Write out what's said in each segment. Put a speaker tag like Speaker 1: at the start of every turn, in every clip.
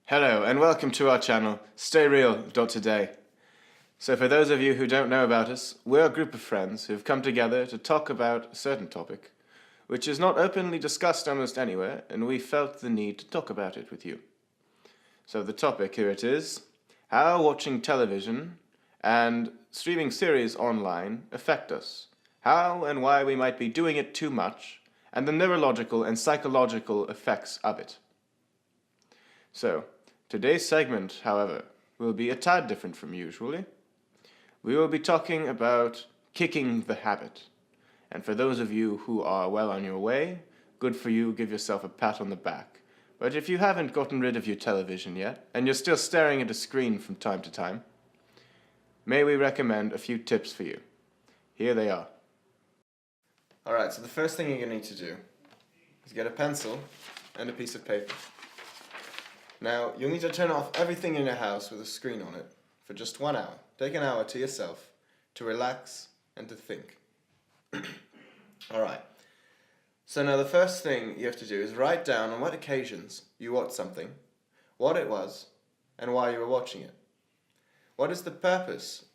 Speaker 1: Hello and welcome to our channel, StayReal.Today. So for those of you who don't know about us, we're a group of friends who've come together to talk about a certain topic, which is not openly discussed almost anywhere, and we felt the need to talk about it with you. So the topic, here it is: how watching television and streaming series online affect us, how and why we might be doing it too much, and the neurological and psychological effects of it. So, today's segment, however, will be a tad different from usually. We will be talking about kicking the habit. And for those of you who are well on your way, good for you, give yourself a pat on the back. But if you haven't gotten rid of your television yet, and you're still staring at a screen from time to time, may we recommend a few tips for you. Here they are. Alright, so the first thing you're going to need to do is get a pencil and a piece of paper. Now, you'll need to turn off everything in your house with a screen on it for just 1 hour. Take an hour to yourself to relax and to think. Alright, so now the first thing you have to do is write down on what occasions you watched something, what it was, and why you were watching it. What is the purpose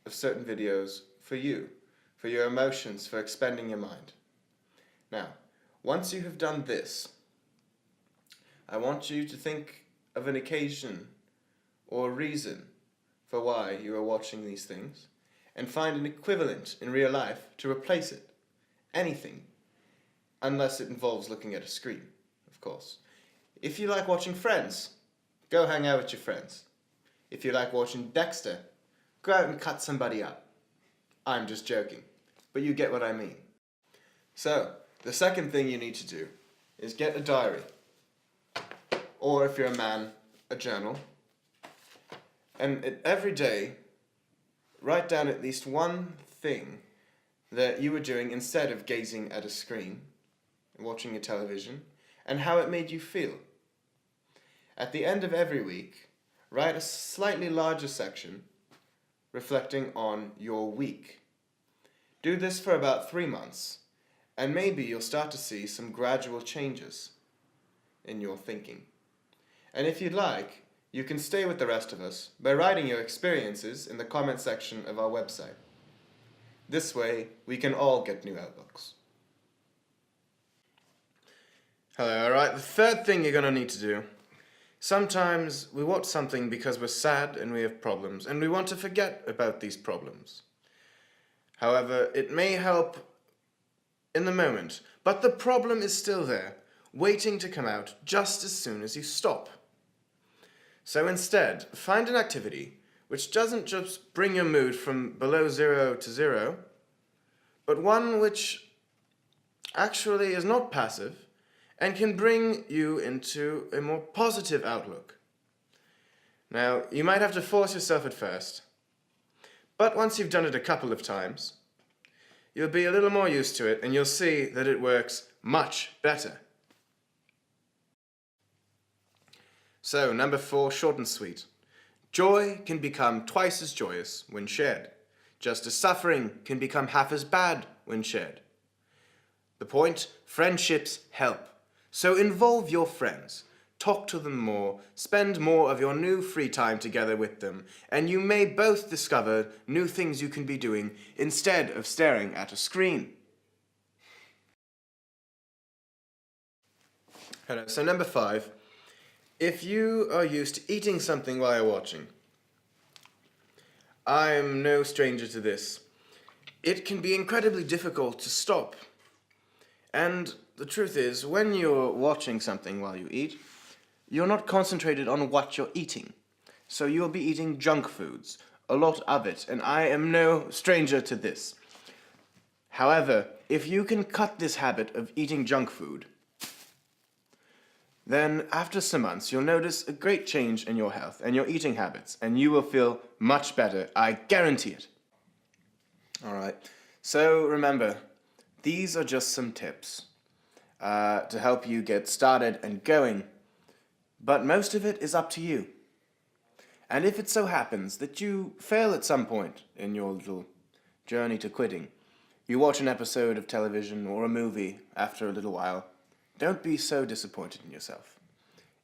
Speaker 1: of certain videos for you, for your emotions, for expending your mind? Now, once you have done this, I want you to think of an occasion or reason for why you are watching these things and find an equivalent in real life to replace it. Anything, unless it involves looking at a screen, of course. If you like watching Friends, go hang out with your friends. If you like watching Dexter, go out and cut somebody up. I'm just joking, but you get what I mean. So, the second thing you need to do is get a diary. Or if you're a man, a journal. And every day, write down at least one thing that you were doing instead of gazing at a screen, watching your television, and how it made you feel. At the end of every week, write a slightly larger section reflecting on your week. Do this for about 3 months, and maybe you'll start to see some gradual changes in your thinking. And if you'd like, you can stay with the rest of us by writing your experiences in the comment section of our website. This way, we can all get new outlooks. Hello, alright, the third thing you're going to need to do. Sometimes we watch something because we're sad and we have problems, and we want to forget about these problems. However, it may help in the moment, but the problem is still there, waiting to come out just as soon as you stop. So instead, find an activity which doesn't just bring your mood from below 0 to 0, but one which actually is not passive and can bring you into a more positive outlook. Now, you might have to force yourself at first, but once you've done it a couple of times, you'll be a little more used to it and you'll see that it works much better. So, number 4, short and sweet. Joy can become twice as joyous when shared, just as suffering can become half as bad when shared. The point, friendships help. So involve your friends, talk to them more, spend more of your new free time together with them, and you may both discover new things you can be doing instead of staring at a screen. Hello, so number 5. If you are used to eating something while you're watching, I'm no stranger to this. It can be incredibly difficult to stop. And the truth is, when you're watching something while you eat, you're not concentrated on what you're eating. So you'll be eating junk foods, a lot of it, and I am no stranger to this. However, if you can cut this habit of eating junk food, then after some months you'll notice a great change in your health and your eating habits, and you will feel much better, I guarantee it. Alright, so remember, these are just some tips to help you get started and going, but most of it is up to you. And if it so happens that you fail at some point in your little journey to quitting, you watch an episode of television or a movie after a little while, don't be so disappointed in yourself.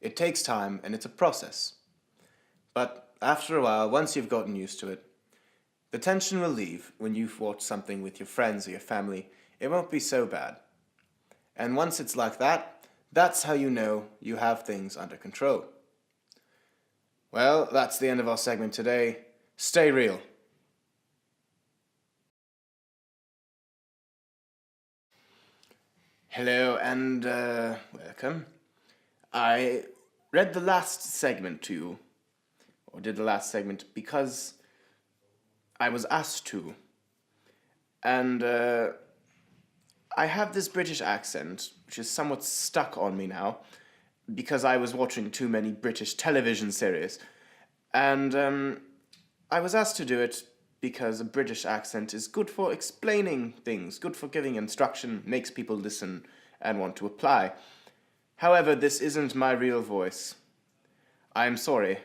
Speaker 1: It takes time and it's a process. But after a while, once you've gotten used to it, the tension will leave when you've watched something with your friends or your family. It won't be so bad. And once it's like that, that's how you know you have things under control. Well, that's the end of our segment today. Stay real. Hello and welcome. I read the last segment to you, or did the last segment, because I was asked to. And I have this British accent, which is somewhat stuck on me now, because I was watching too many British television series. And I was asked to do it because a British accent is good for explaining things, good for giving instruction, makes people listen and want to apply. However, this isn't my real voice. I'm sorry.